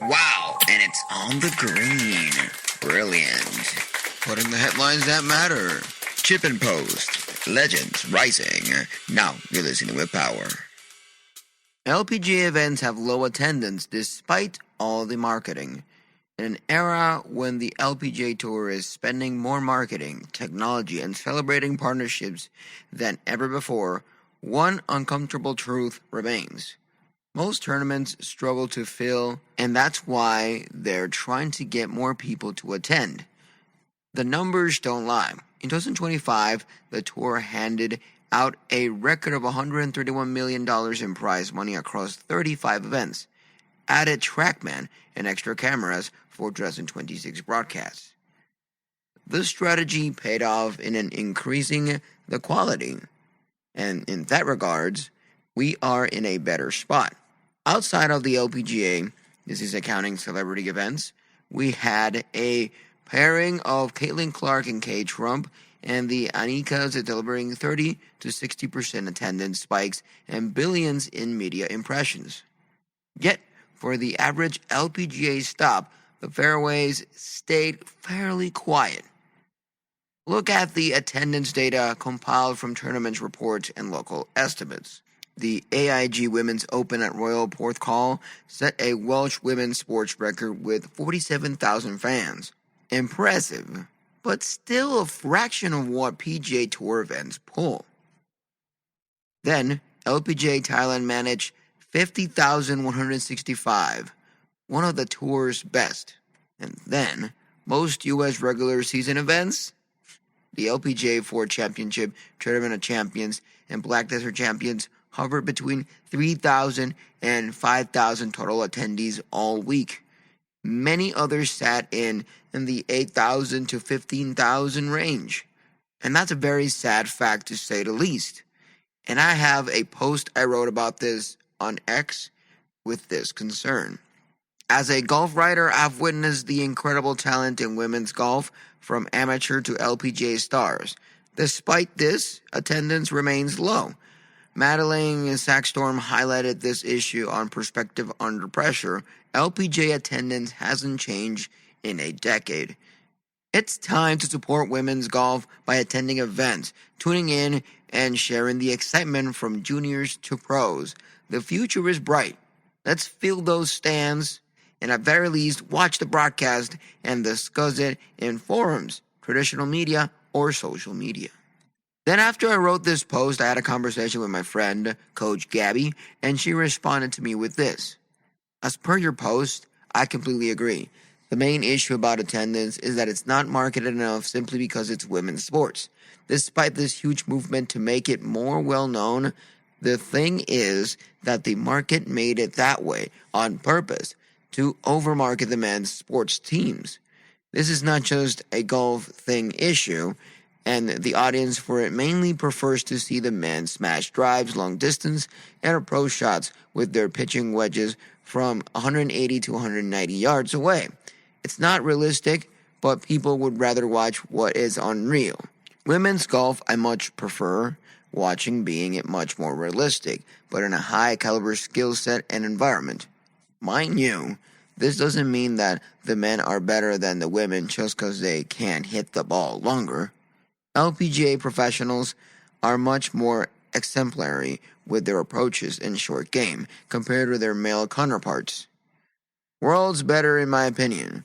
Wow, and it's on the green. Brilliant. Putting the headlines that matter. Chip and Post. Legends rising. Now you're listening with power. LPGA events have low attendance despite all the marketing. In an era when the LPGA Tour is spending more marketing, technology, and celebrating partnerships than ever before, one uncomfortable truth remains. Most tournaments struggle to fill, and that's why they're trying to get more people to attend. The numbers don't lie. In 2025, the tour handed out a record of $131 million in prize money across 35 events, added TrackMan and extra cameras for 2026 broadcasts. This strategy paid off in increasing the quality, and in that regards, we are in a better spot. Outside of the LPGA, this is accounting celebrity events, we had a pairing of Caitlin Clark and Kay Trump, and the Anikas delivering 30 to 60% attendance spikes and billions in media impressions. Yet, for the average LPGA stop, the fairways stayed fairly quiet. Look at the attendance data compiled from tournament reports and local estimates. The AIG Women's Open at Royal Porthcawl set a Welsh women's sports record with 47,000 fans. Impressive, but still a fraction of what PGA Tour events pull. Then, LPGA Thailand managed 50,165, one of the tour's best. And then, most U.S. regular season events, the LPGA Ford Championship, Tournament of Champions, and Black Desert Champions hovered between 3,000 and 5,000 total attendees all week. Many others sat in the 8,000 to 15,000 range. And that's a very sad fact to say the least. And I have a post I wrote about this on X with this concern. As a golf writer, I've witnessed the incredible talent in women's golf from amateur to LPGA stars. Despite this, attendance remains low. Madeline Sackstorm highlighted this issue on Perspective Under Pressure. LPGA attendance hasn't changed in a decade. It's time to support women's golf by attending events, tuning in, and sharing the excitement from juniors to pros. The future is bright. Let's fill those stands, and at very least, watch the broadcast and discuss it in forums, traditional media, or social media. Then after I wrote this post, I had a conversation with my friend, Coach Gaby, and she responded to me with this. As per your post, I completely agree. The main issue about attendance is that it's not marketed enough simply because it's women's sports. Despite this huge movement to make it more well-known, the thing is that the market made it that way on purpose to overmarket the men's sports teams. This is not just a golf thing issue, and the audience for it mainly prefers to see the men smash drives long distance and approach shots with their pitching wedges from 180 to 190 yards away. It's not realistic, but people would rather watch what is unreal. Women's golf I much prefer watching, being it much more realistic, but in a high caliber skill set and environment. Mind you, this doesn't mean that the men are better than the women just because they can't hit the ball longer. LPGA professionals are much more exemplary with their approaches in short game compared to their male counterparts. Worlds better in my opinion,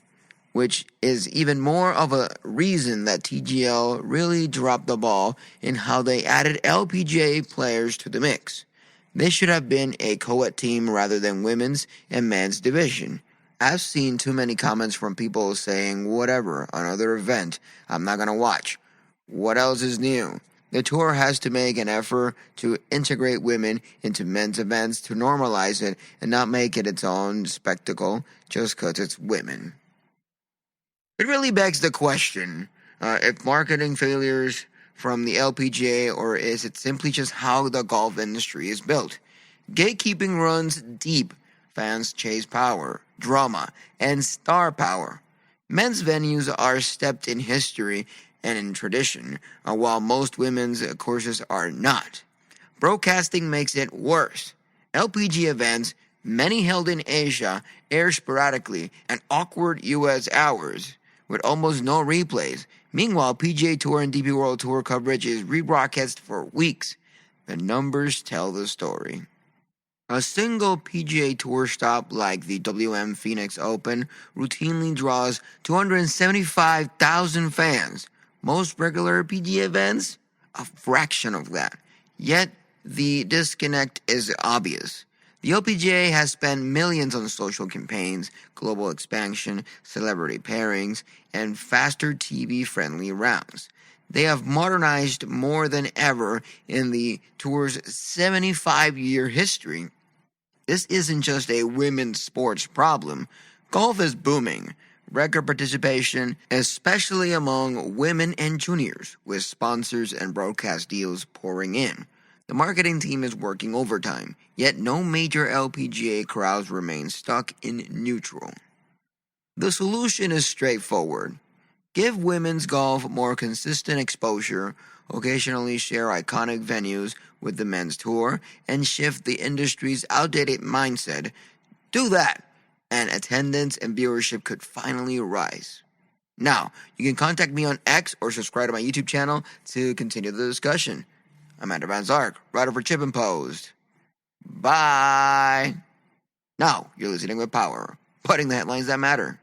which is even more of a reason that TGL really dropped the ball in how they added LPGA players to the mix. They should have been a co-ed team rather than women's and men's division. I've seen too many comments from people saying, whatever, another event, I'm not going to watch. What else is new? The tour has to make an effort to integrate women into men's events to normalize it and not make it its own spectacle just because it's women. It really begs the question, if marketing failures from the LPGA, or is it simply just how the golf industry is built? Gatekeeping runs deep. Fans chase power, drama, and star power. Men's venues are steeped in history and in tradition, while most women's courses are not. Broadcasting makes it worse. LPG events Many held in Asia air sporadically at awkward U.S. hours with almost no replays. Meanwhile, PGA Tour and DP World Tour coverage is rebroadcast for weeks. The numbers tell the story. A single PGA Tour stop like the WM Phoenix Open routinely draws 275,000 fans. Most regular PGA events? A fraction of that. Yet, the disconnect is obvious. The LPGA has spent millions on social campaigns, global expansion, celebrity pairings, and faster TV-friendly rounds. They have modernized more than ever in the tour's 75-year history. This isn't just a women's sports problem. Golf is booming. Record participation, especially among women and juniors, with sponsors and broadcast deals pouring in. The marketing team is working overtime, yet no major LPGA crowds remain stuck in neutral. The solution is straightforward. Give women's golf more consistent exposure, occasionally share iconic venues with the men's tour, and shift the industry's outdated mindset. Do that, and attendance and viewership could finally rise. Now, you can contact me on X or subscribe to my YouTube channel to continue the discussion. I'm Andrew Van Zark, writer for Chip and Post. Bye! Now, you're listening with power, putting the headlines that matter.